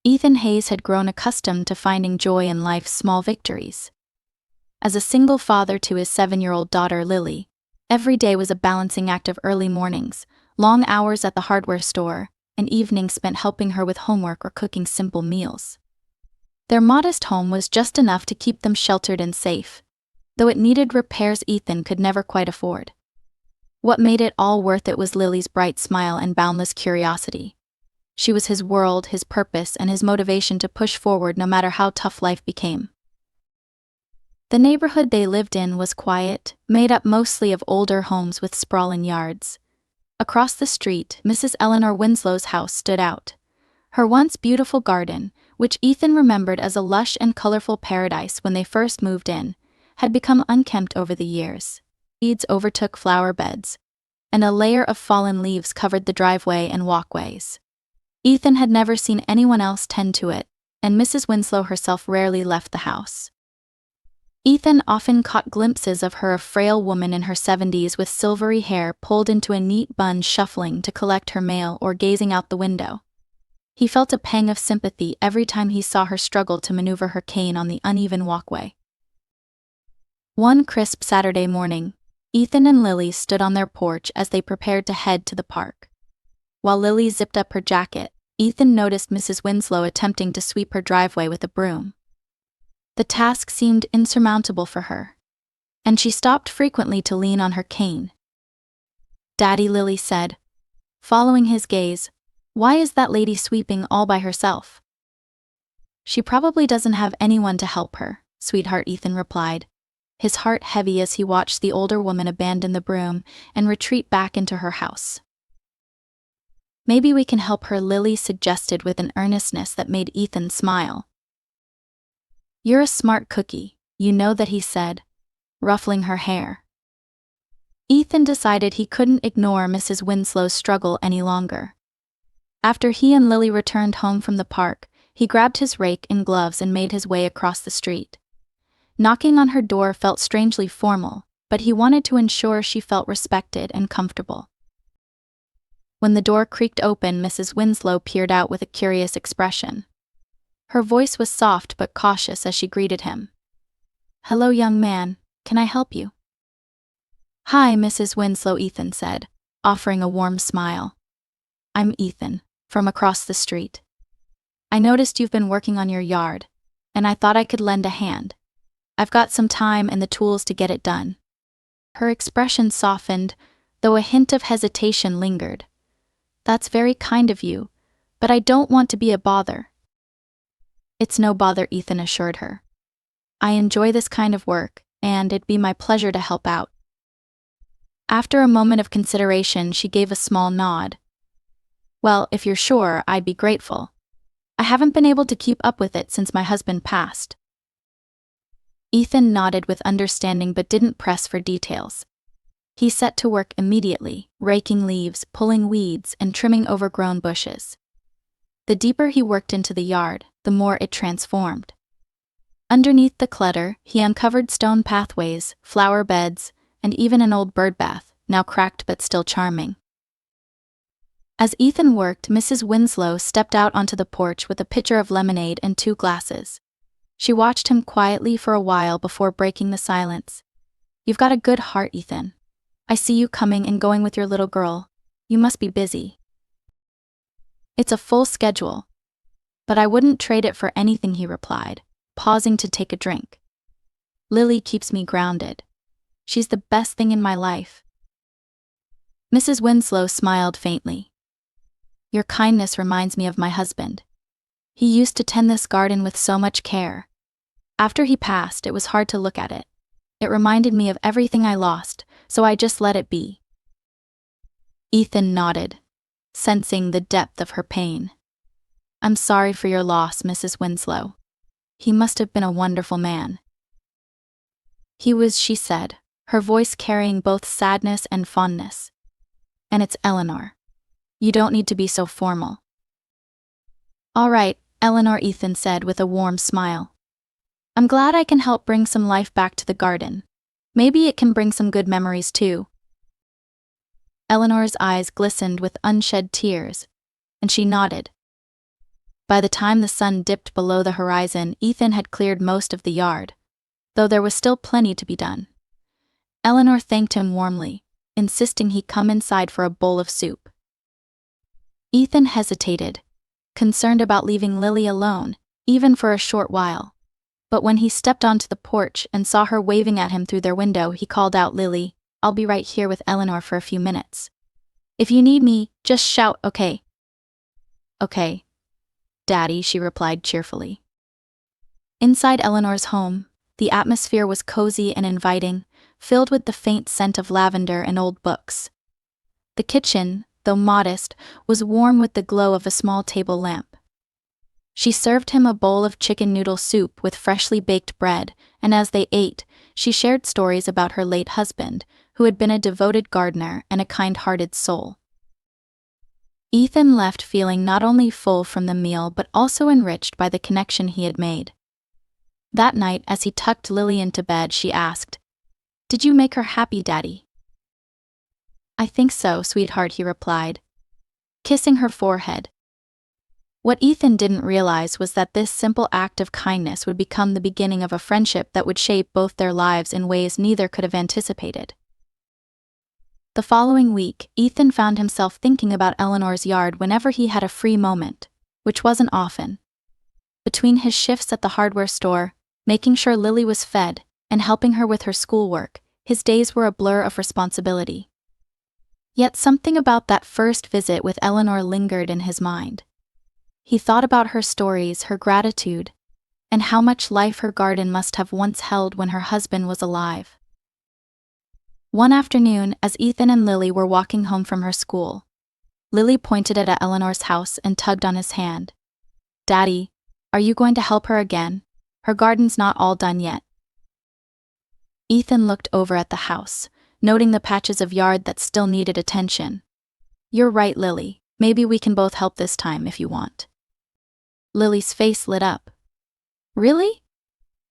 Ethan Hayes had grown accustomed to finding joy in life's small victories. As a single father to his 7-year-old daughter Lily, every day was a balancing act of early mornings, long hours at the hardware store, and evenings spent helping her with homework or cooking simple meals. Their modest home was just enough to keep them sheltered and safe, though it needed repairs Ethan could never quite afford. What made it all worth it was Lily's bright smile and boundless curiosity. She was his world, his purpose, and his motivation to push forward no matter how tough life became. The neighborhood they lived in was quiet, made up mostly of older homes with sprawling yards. Across the street, Mrs. Eleanor Winslow's house stood out. Her once beautiful garden, which Ethan remembered as a lush and colorful paradise when they first moved in, had become unkempt over the years. Weeds overtook flower beds, and a layer of fallen leaves covered the driveway and walkways. Ethan had never seen anyone else tend to it, and Mrs. Winslow herself rarely left the house. Ethan often caught glimpses of her, a frail woman in her 70s with silvery hair pulled into a neat bun, shuffling to collect her mail or gazing out the window. He felt a pang of sympathy every time he saw her struggle to maneuver her cane on the uneven walkway. One crisp Saturday morning, Ethan and Lily stood on their porch as they prepared to head to the park. While Lily zipped up her jacket, Ethan noticed Mrs. Winslow attempting to sweep her driveway with a broom. The task seemed insurmountable for her, and she stopped frequently to lean on her cane. "Daddy," Lily said, following his gaze, "why is that lady sweeping all by herself?" "She probably doesn't have anyone to help her, sweetheart," Ethan replied, his heart heavy as he watched the older woman abandon the broom and retreat back into her house. "Maybe we can help her," Lily suggested with an earnestness that made Ethan smile. "You're a smart cookie, you know that," he said, ruffling her hair. Ethan decided he couldn't ignore Mrs. Winslow's struggle any longer. After he and Lily returned home from the park, he grabbed his rake and gloves and made his way across the street. Knocking on her door felt strangely formal, but he wanted to ensure she felt respected and comfortable. When the door creaked open, Mrs. Winslow peered out with a curious expression. Her voice was soft but cautious as she greeted him. "Hello, young man, can I help you?" "Hi, Mrs. Winslow," Ethan said, offering a warm smile. "I'm Ethan, from across the street. I noticed you've been working on your yard, and I thought I could lend a hand. I've got some time and the tools to get it done." Her expression softened, though a hint of hesitation lingered. "That's very kind of you, but I don't want to be a bother." "It's no bother," Ethan assured her. "I enjoy this kind of work, and it'd be my pleasure to help out." After a moment of consideration, she gave a small nod. "Well, if you're sure, I'd be grateful. I haven't been able to keep up with it since my husband passed." Ethan nodded with understanding but didn't press for details. He set to work immediately, raking leaves, pulling weeds, and trimming overgrown bushes. The deeper he worked into the yard, the more it transformed. Underneath the clutter, he uncovered stone pathways, flower beds, and even an old bird bath, now cracked but still charming. As Ethan worked, Mrs. Winslow stepped out onto the porch with a pitcher of lemonade and 2 glasses. She watched him quietly for a while before breaking the silence. "You've got a good heart, Ethan. I see you coming and going with your little girl. You must be busy." "It's a full schedule, but I wouldn't trade it for anything," he replied, pausing to take a drink. "Lily keeps me grounded. She's the best thing in my life." Mrs. Winslow smiled faintly. "Your kindness reminds me of my husband. He used to tend this garden with so much care. After he passed, it was hard to look at it. It reminded me of everything I lost, so I just let it be." Ethan nodded, sensing the depth of her pain. "I'm sorry for your loss, Mrs. Winslow. He must have been a wonderful man." "He was," she said, her voice carrying both sadness and fondness. "And it's Eleanor. You don't need to be so formal." "All right, Eleanor," Ethan said with a warm smile. "I'm glad I can help bring some life back to the garden. Maybe it can bring some good memories too." Eleanor's eyes glistened with unshed tears, and she nodded. By the time the sun dipped below the horizon, Ethan had cleared most of the yard, though there was still plenty to be done. Eleanor thanked him warmly, insisting he come inside for a bowl of soup. Ethan hesitated, concerned about leaving Lily alone, even for a short while. But when he stepped onto the porch and saw her waving at him through their window, he called out, "Lily, I'll be right here with Eleanor for a few minutes. If you need me, just shout, okay?" "Okay, Daddy," she replied cheerfully. Inside Eleanor's home, the atmosphere was cozy and inviting, filled with the faint scent of lavender and old books. The kitchen, though modest, was warm with the glow of a small table lamp. She served him a bowl of chicken noodle soup with freshly baked bread, and as they ate, she shared stories about her late husband, who had been a devoted gardener and a kind-hearted soul. Ethan left feeling not only full from the meal but also enriched by the connection he had made. That night, as he tucked Lily into bed, she asked, "Did you make her happy, Daddy?" "I think so, sweetheart," he replied, kissing her forehead. What Ethan didn't realize was that this simple act of kindness would become the beginning of a friendship that would shape both their lives in ways neither could have anticipated. The following week, Ethan found himself thinking about Eleanor's yard whenever he had a free moment, which wasn't often. Between his shifts at the hardware store, making sure Lily was fed, and helping her with her schoolwork, his days were a blur of responsibility. Yet something about that first visit with Eleanor lingered in his mind. He thought about her stories, her gratitude, and how much life her garden must have once held when her husband was alive. One afternoon, as Ethan and Lily were walking home from her school, Lily pointed at Eleanor's house and tugged on his hand. "Daddy, are you going to help her again? Her garden's not all done yet." Ethan looked over at the house, noting the patches of yard that still needed attention. "You're right, Lily. Maybe we can both help this time if you want." Lily's face lit up. "Really?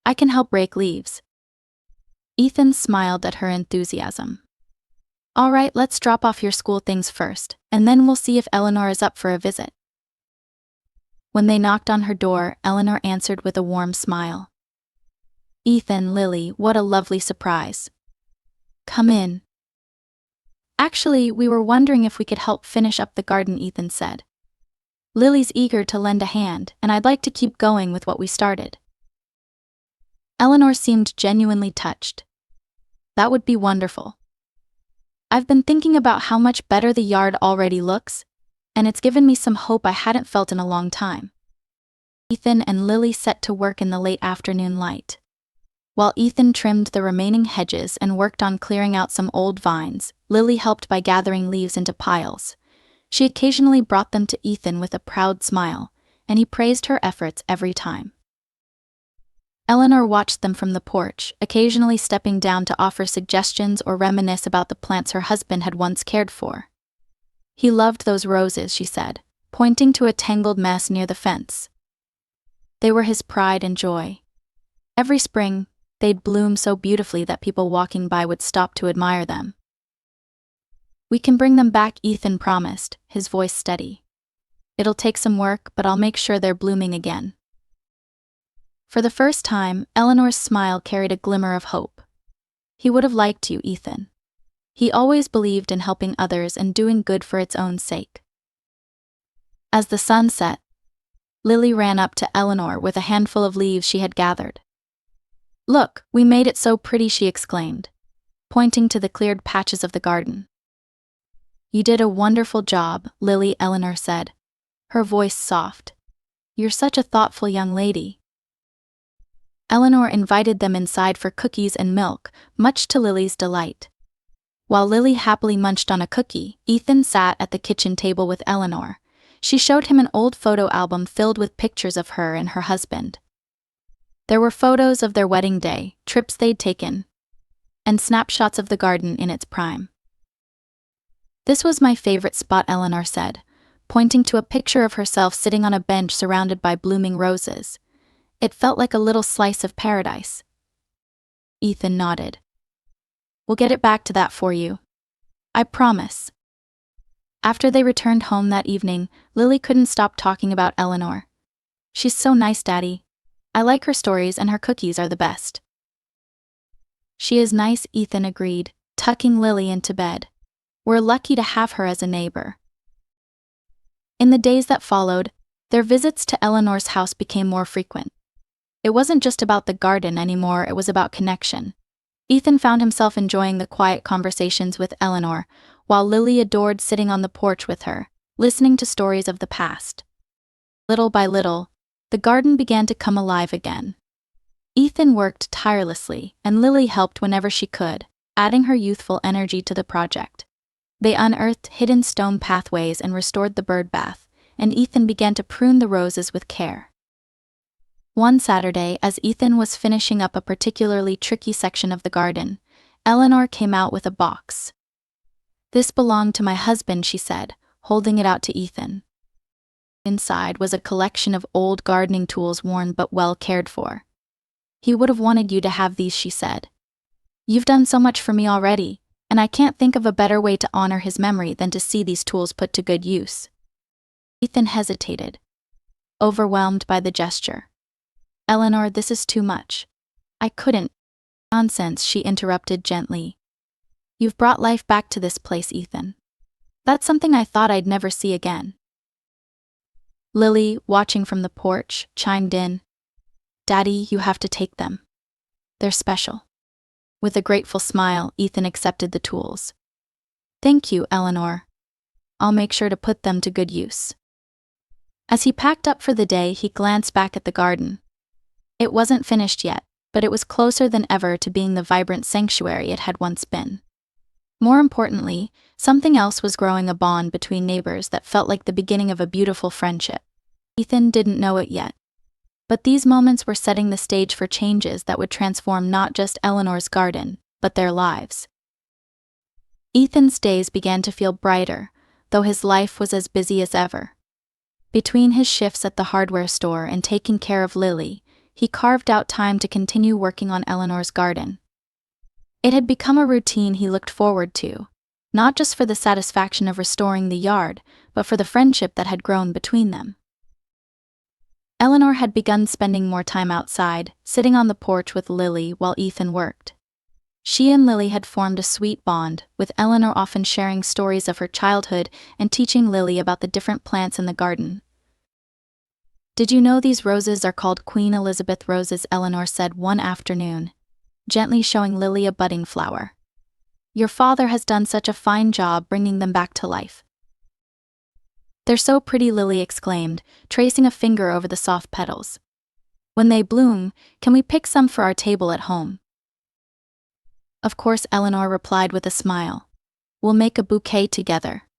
I can help rake leaves." Ethan smiled at her enthusiasm. "All right, let's drop off your school things first, and then we'll see if Eleanor is up for a visit." When they knocked on her door, Eleanor answered with a warm smile. "Ethan, Lily, what a lovely surprise. Come in." "Actually, we were wondering if we could help finish up the garden," Ethan said. "Lily's eager to lend a hand, and I'd like to keep going with what we started." Eleanor seemed genuinely touched. "That would be wonderful. I've been thinking about how much better the yard already looks, and it's given me some hope I hadn't felt in a long time." Ethan and Lily set to work in the late afternoon light. While Ethan trimmed the remaining hedges and worked on clearing out some old vines, Lily helped by gathering leaves into piles. She occasionally brought them to Ethan with a proud smile, and he praised her efforts every time. Eleanor watched them from the porch, occasionally stepping down to offer suggestions or reminisce about the plants her husband had once cared for. "He loved those roses," she said, pointing to a tangled mess near the fence. "They were his pride and joy. Every spring, they'd bloom so beautifully that people walking by would stop to admire them." "We can bring them back," Ethan promised, his voice steady. "It'll take some work, but I'll make sure they're blooming again." For the first time, Eleanor's smile carried a glimmer of hope. "He would have liked you, Ethan. He always believed in helping others and doing good for its own sake." As the sun set, Lily ran up to Eleanor with a handful of leaves she had gathered. "Look, we made it so pretty," she exclaimed, pointing to the cleared patches of the garden. "You did a wonderful job, Lily," Eleanor said, her voice soft. "You're such a thoughtful young lady." Eleanor invited them inside for cookies and milk, much to Lily's delight. While Lily happily munched on a cookie, Ethan sat at the kitchen table with Eleanor. She showed him an old photo album filled with pictures of her and her husband. There were photos of their wedding day, trips they'd taken, and snapshots of the garden in its prime. "This was my favorite spot," Eleanor said, pointing to a picture of herself sitting on a bench surrounded by blooming roses. "It felt like a little slice of paradise." Ethan nodded. "We'll get it back to that for you. I promise." After they returned home that evening, Lily couldn't stop talking about Eleanor. She's so nice, Daddy. I like her stories and her cookies are the best. She is nice, Ethan agreed, tucking Lily into bed. We're lucky to have her as a neighbor. In the days that followed, their visits to Eleanor's house became more frequent. It wasn't just about the garden anymore, it was about connection. Ethan found himself enjoying the quiet conversations with Eleanor, while Lily adored sitting on the porch with her, listening to stories of the past. Little by little, the garden began to come alive again. Ethan worked tirelessly, and Lily helped whenever she could, adding her youthful energy to the project. They unearthed hidden stone pathways and restored the bird bath, and Ethan began to prune the roses with care. One Saturday, as Ethan was finishing up a particularly tricky section of the garden, Eleanor came out with a box. "This belonged to my husband," she said, holding it out to Ethan. Inside was a collection of old gardening tools, worn but well cared for. "He would have wanted you to have these," she said. "You've done so much for me already, and I can't think of a better way to honor his memory than to see these tools put to good use." Ethan hesitated, overwhelmed by the gesture. "Eleanor, this is too much. I couldn't." "Nonsense," she interrupted gently. "You've brought life back to this place, Ethan. That's something I thought I'd never see again." Lily, watching from the porch, chimed in. "Daddy, you have to take them. They're special." With a grateful smile, Ethan accepted the tools. "Thank you, Eleanor. I'll make sure to put them to good use." As he packed up for the day, he glanced back at the garden. It wasn't finished yet, but it was closer than ever to being the vibrant sanctuary it had once been. More importantly, something else was growing, a bond between neighbors that felt like the beginning of a beautiful friendship. Ethan didn't know it yet, but these moments were setting the stage for changes that would transform not just Eleanor's garden, but their lives. Ethan's days began to feel brighter, though his life was as busy as ever. Between his shifts at the hardware store and taking care of Lily, he carved out time to continue working on Eleanor's garden. It had become a routine he looked forward to, not just for the satisfaction of restoring the yard, but for the friendship that had grown between them. Eleanor had begun spending more time outside, sitting on the porch with Lily while Ethan worked. She and Lily had formed a sweet bond, with Eleanor often sharing stories of her childhood and teaching Lily about the different plants in the garden. "Did you know these roses are called Queen Elizabeth roses?" Eleanor said one afternoon, gently showing Lily a budding flower. "Your father has done such a fine job bringing them back to life." "They're so pretty," Lily exclaimed, tracing a finger over the soft petals. "When they bloom, can we pick some for our table at home?" "Of course," Eleanor replied with a smile. "We'll make a bouquet together."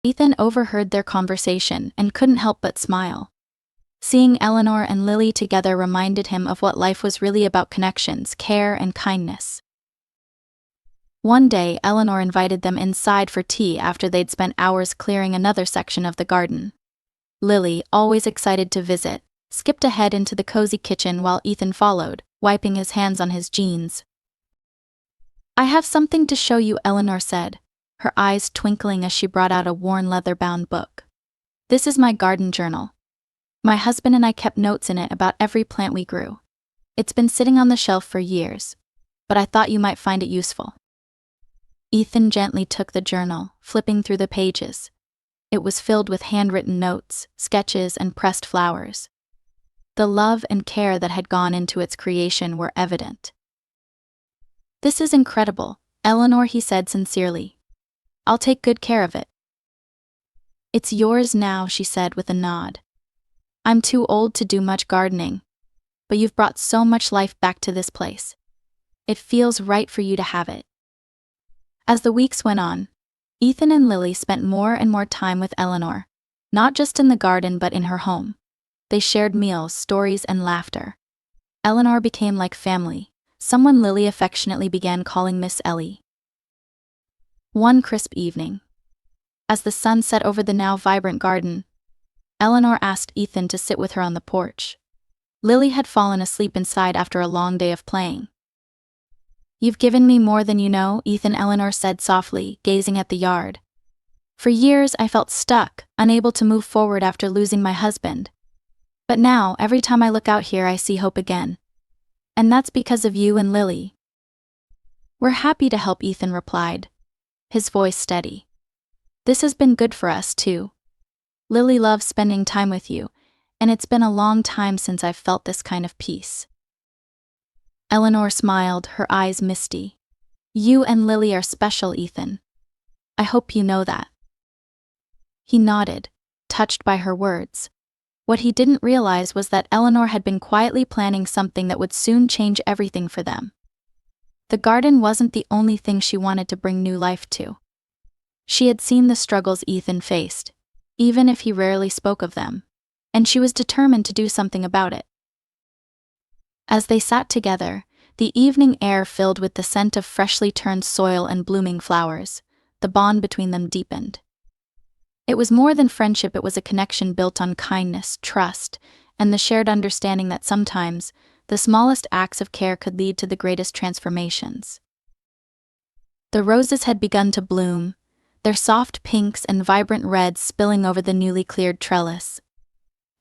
Ethan overheard their conversation and couldn't help but smile. Seeing Eleanor and Lily together reminded him of what life was really about: connections, care, and kindness. One day, Eleanor invited them inside for tea after they'd spent hours clearing another section of the garden. Lily, always excited to visit, skipped ahead into the cozy kitchen while Ethan followed, wiping his hands on his jeans. "I have something to show you," Eleanor said, her eyes twinkling as she brought out a worn leather-bound book. "This is my garden journal. My husband and I kept notes in it about every plant we grew. It's been sitting on the shelf for years, but I thought you might find it useful." Ethan gently took the journal, flipping through the pages. It was filled with handwritten notes, sketches, and pressed flowers. The love and care that had gone into its creation were evident. "This is incredible, Eleanor," he said sincerely. "I'll take good care of it." "It's yours now," she said with a nod. "I'm too old to do much gardening, but you've brought so much life back to this place. It feels right for you to have it." As the weeks went on, Ethan and Lily spent more and more time with Eleanor, not just in the garden but in her home. They shared meals, stories, and laughter. Eleanor became like family, someone Lily affectionately began calling Miss Ellie. One crisp evening, as the sun set over the now vibrant garden, Eleanor asked Ethan to sit with her on the porch. Lily had fallen asleep inside after a long day of playing. "You've given me more than you know," Ethan, Eleanor said softly, gazing at the yard. "For years I felt stuck, unable to move forward after losing my husband. But now, every time I look out here, I see hope again. And that's because of you and Lily. We're happy to help, Ethan replied, his voice steady. This has been good for us, too. Lily loves spending time with you, and it's been a long time since I've felt this kind of peace. Eleanor smiled, her eyes misty. You and Lily are special, Ethan. I hope you know that. He nodded, touched by her words. What he didn't realize was that Eleanor had been quietly planning something that would soon change everything for them. The garden wasn't the only thing she wanted to bring new life to. She had seen the struggles Ethan faced, even if he rarely spoke of them, and she was determined to do something about it. As they sat together, the evening air filled with the scent of freshly turned soil and blooming flowers, the bond between them deepened. It was more than friendship, it was a connection built on kindness, trust, and the shared understanding that sometimes, the smallest acts of care could lead to the greatest transformations. The roses had begun to bloom, their soft pinks and vibrant reds spilling over the newly cleared trellis.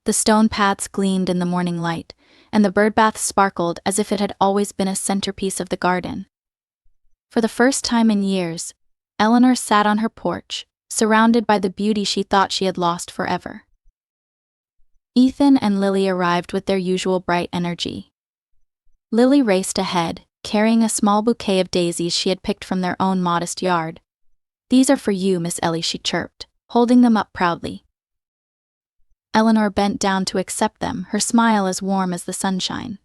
The stone paths gleamed in the morning light, and the birdbath sparkled as if it had always been a centerpiece of the garden. For the first time in years, Eleanor sat on her porch, surrounded by the beauty she thought she had lost forever. Ethan and Lily arrived with their usual bright energy. Lily raced ahead, carrying a small bouquet of daisies she had picked from their own modest yard. "These are for you, Miss Ellie," she chirped, holding them up proudly. Eleanor bent down to accept them, her smile as warm as the sunshine.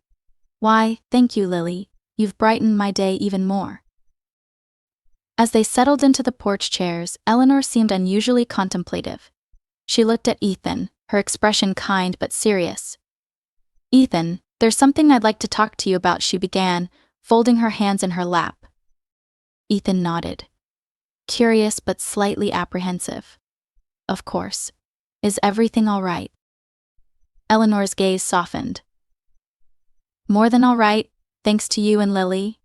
"Why, thank you, Lily. You've brightened my day even more." As they settled into the porch chairs, Eleanor seemed unusually contemplative. She looked at Ethan, her expression kind but serious. "Ethan, there's something I'd like to talk to you about," she began, folding her hands in her lap. Ethan nodded, curious but slightly apprehensive. "Of course. Is everything all right?" Eleanor's gaze softened. "More than all right, thanks to you and Lily.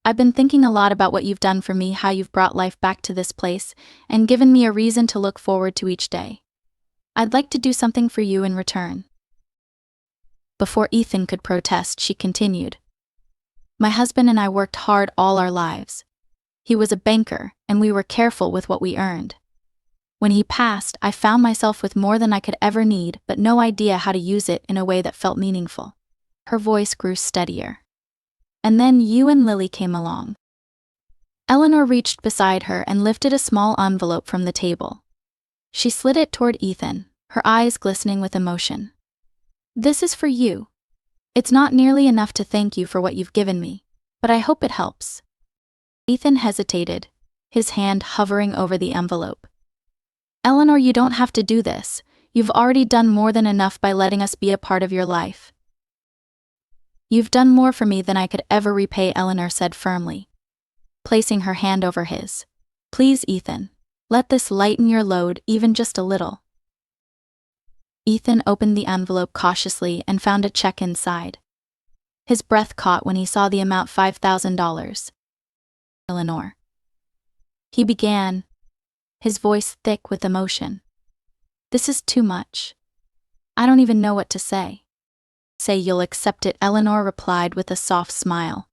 I've been thinking a lot about what you've done for me, how you've brought life back to this place, and given me a reason to look forward to each day. I'd like to do something for you in return." Before Ethan could protest, she continued. "My husband and I worked hard all our lives. He was a banker, and we were careful with what we earned. When he passed, I found myself with more than I could ever need, but no idea how to use it in a way that felt meaningful." Her voice grew steadier. "And then you and Lily came along." Eleanor reached beside her and lifted a small envelope from the table. She slid it toward Ethan, her eyes glistening with emotion. "This is for you. It's not nearly enough to thank you for what you've given me, but I hope it helps." Ethan hesitated, his hand hovering over the envelope. "Eleanor, you don't have to do this. You've already done more than enough by letting us be a part of your life." "You've done more for me than I could ever repay," Eleanor said firmly, placing her hand over his. "Please, Ethan, let this lighten your load even just a little." Ethan opened the envelope cautiously and found a check inside. His breath caught when he saw the amount, $5,000. "Eleanor," he began, his voice thick with emotion. "This is too much. I don't even know what to say." "Say you'll accept it," Eleanor replied with a soft smile.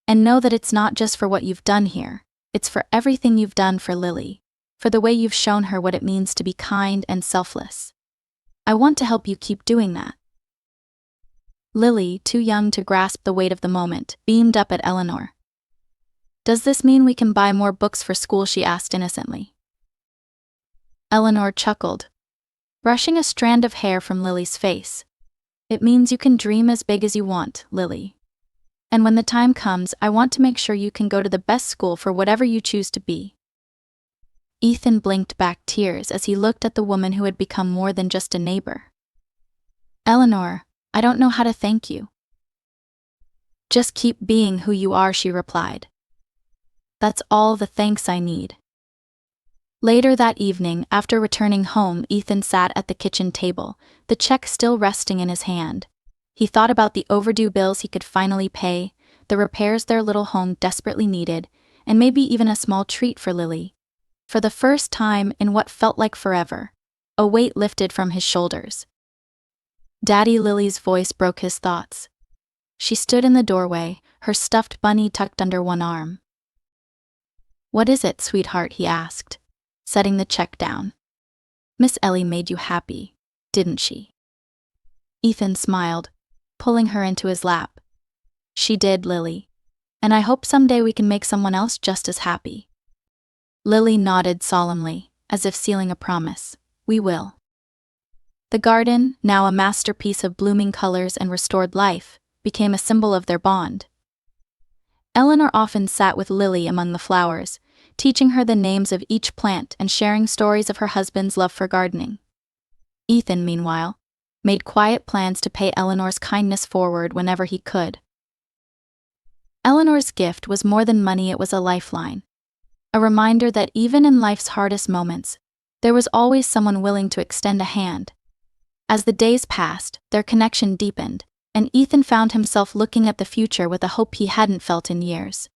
"And know that it's not just for what you've done here, it's for everything you've done for Lily, for the way you've shown her what it means to be kind and selfless. I want to help you keep doing that." Lily, too young to grasp the weight of the moment, beamed up at Eleanor. "Does this mean we can buy more books for school?" she asked innocently. Eleanor chuckled, brushing a strand of hair from Lily's face. "It means you can dream as big as you want, Lily. And when the time comes, I want to make sure you can go to the best school for whatever you choose to be." Ethan blinked back tears as he looked at the woman who had become more than just a neighbor. "Eleanor, I don't know how to thank you." "Just keep being who you are," she replied. "That's all the thanks I need." Later that evening, after returning home, Ethan sat at the kitchen table, the check still resting in his hand. He thought about the overdue bills he could finally pay, the repairs their little home desperately needed, and maybe even a small treat for Lily. For the first time in what felt like forever, a weight lifted from his shoulders. Daddy Lily's voice broke his thoughts. She stood in the doorway, her stuffed bunny tucked under one arm. "What is it, sweetheart?" he asked, setting the check down. "Miss Ellie made you happy, didn't she?" Ethan smiled, pulling her into his lap. "She did, Lily. And I hope someday we can make someone else just as happy." Lily nodded solemnly, as if sealing a promise. "We will." The garden, now a masterpiece of blooming colors and restored life, became a symbol of their bond. Eleanor often sat with Lily among the flowers, teaching her the names of each plant and sharing stories of her husband's love for gardening. Ethan, meanwhile, made quiet plans to pay Eleanor's kindness forward whenever he could. Eleanor's gift was more than money, it was a lifeline. A reminder that even in life's hardest moments, there was always someone willing to extend a hand. As the days passed, their connection deepened, and Ethan found himself looking at the future with a hope he hadn't felt in years.